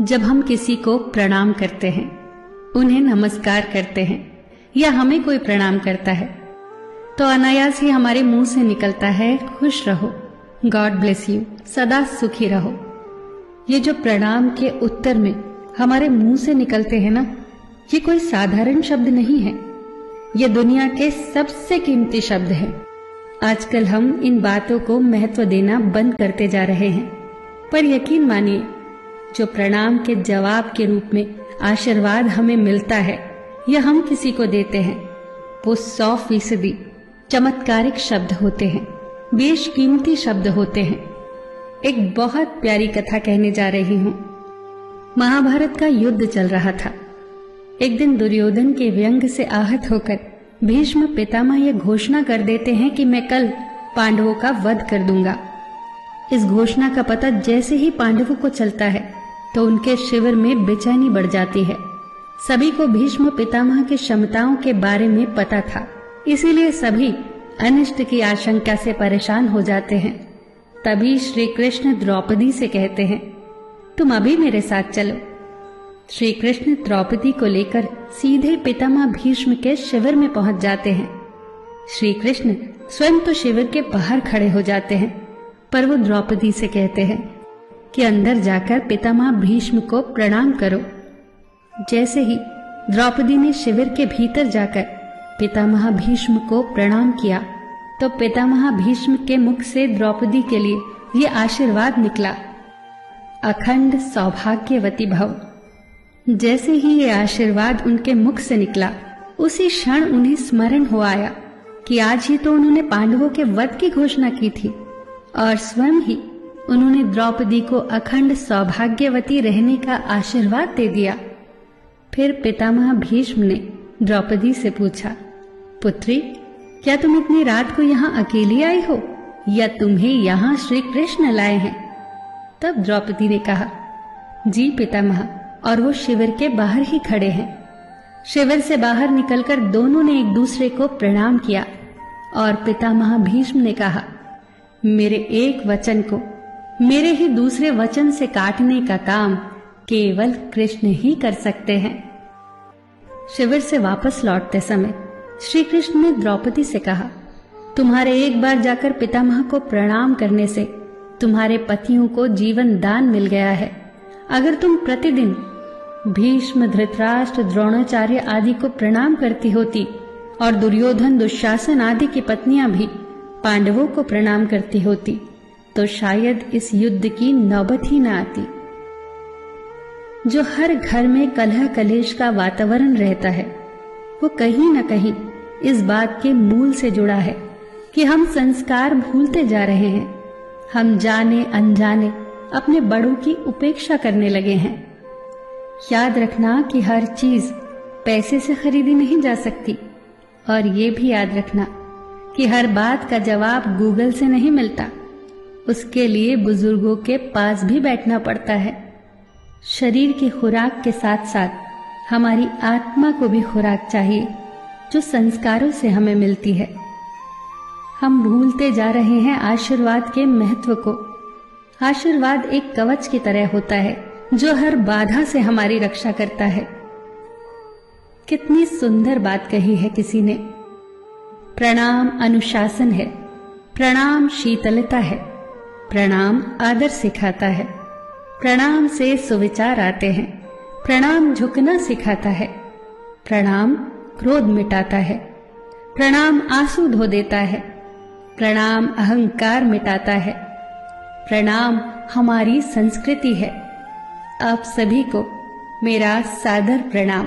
जब हम किसी को प्रणाम करते हैं, उन्हें नमस्कार करते हैं या हमें कोई प्रणाम करता है, तो अनायास ही हमारे मुंह से निकलता है खुश रहो, गॉड ब्लेस यू, सदा सुखी रहो। ये जो प्रणाम के उत्तर में हमारे मुंह से निकलते हैं ना, ये कोई साधारण शब्द नहीं है, ये दुनिया के सबसे कीमती शब्द हैं। आजकल हम इन बातों को महत्व देना बंद करते जा रहे हैं, पर यकीन मानिए, जो प्रणाम के जवाब के रूप में आशीर्वाद हमें मिलता है या हम किसी को देते हैं, वो 100% चमत्कारिक शब्द होते हैं, बेशकीमती शब्द होते हैं। एक बहुत प्यारी कथा कहने जा रही हूं। महाभारत का युद्ध चल रहा था। एक दिन दुर्योधन के व्यंग से आहत होकर भीष्म पितामह यह घोषणा कर देते हैं कि मैं कल पांडवों का वध कर दूंगा। इस घोषणा का पता जैसे ही पांडवों को चलता है तो उनके शिविर में बेचैनी बढ़ जाती है। सभी को भीष्म पितामह की क्षमताओं के बारे में पता था, इसीलिए सभी अनिष्ट की आशंका से परेशान हो जाते हैं। तभी श्री कृष्ण द्रौपदी से कहते हैं, तुम अभी मेरे साथ चलो। श्री कृष्ण द्रौपदी को लेकर सीधे पितामह भीष्म के शिविर में पहुंच जाते हैं। श्री कृष्ण स्वयं तो शिविर के बाहर खड़े हो जाते हैं, पर वो द्रौपदी से कहते हैं कि अंदर जाकर पितामह भीष्म को प्रणाम करो। जैसे ही द्रौपदी ने शिविर के भीतर जाकर पितामह भीष्म को प्रणाम किया, तो पितामह भीष्म के मुख से द्रौपदी के लिए ये आशीर्वाद निकला, अखंड सौभाग्यवती भव। जैसे ही ये आशीर्वाद उनके मुख से निकला, उसी क्षण उन्हें स्मरण हो आया कि आज ही तो उन्होंने पांडवों के वध की घोषणा की थी और स्वयं ही उन्होंने द्रौपदी को अखंड सौभाग्यवती रहने का आशीर्वाद दे दिया। फिर पितामह भीष्म ने द्रौपदी से पूछा, पुत्री, क्या तुम इतनी रात को यहाँ अकेली आई हो या तुम्हें यहाँ श्री कृष्ण लाए हैं? तब द्रौपदी ने कहा, जी पितामह, और वो शिविर के बाहर ही खड़े हैं। शिविर से बाहर निकलकर दोनों ने एक दूसरे को प्रणाम किया और पितामह भीष्म ने कहा, मेरे एक वचन को मेरे ही दूसरे वचन से काटने का काम केवल कृष्ण ही कर सकते हैं। शिविर से वापस लौटते समय श्री कृष्ण ने द्रौपदी से कहा, तुम्हारे एक बार जाकर पितामह को प्रणाम करने से तुम्हारे पतियों को जीवन दान मिल गया है। अगर तुम प्रतिदिन भीष्म, धृतराष्ट्र, द्रोणाचार्य आदि को प्रणाम करती होती और दुर्योधन, दुशासन आदि की पत्नियां भी पांडवों को प्रणाम करती होती, तो शायद इस युद्ध की नौबत ही न आती। जो हर घर में कलह कलेश का वातावरण रहता है, वो कहीं न कहीं इस बात के मूल से जुड़ा है कि हम संस्कार भूलते जा रहे हैं। हम जाने अनजाने अपने बड़ों की उपेक्षा करने लगे हैं। याद रखना कि हर चीज पैसे से खरीदी नहीं जा सकती, और ये भी याद रखना कि हर बात का जवाब गूगल से नहीं मिलता। उसके लिए बुजुर्गों के पास भी बैठना पड़ता है। शरीर की खुराक के साथ साथ हमारी आत्मा को भी खुराक चाहिए, जो संस्कारों से हमें मिलती है। हम भूलते जा रहे हैं आशीर्वाद के महत्व को। आशीर्वाद एक कवच की तरह होता है, जो हर बाधा से हमारी रक्षा करता है। कितनी सुंदर बात कही है किसी ने। प्रणाम अनुशासन है, प्रणाम शीतलता है, प्रणाम आदर सिखाता है, प्रणाम से सुविचार आते हैं, प्रणाम झुकना सिखाता है, प्रणाम क्रोध मिटाता है, प्रणाम आंसू धो देता है, प्रणाम अहंकार मिटाता है, प्रणाम हमारी संस्कृति है। आप सभी को मेरा सादर प्रणाम।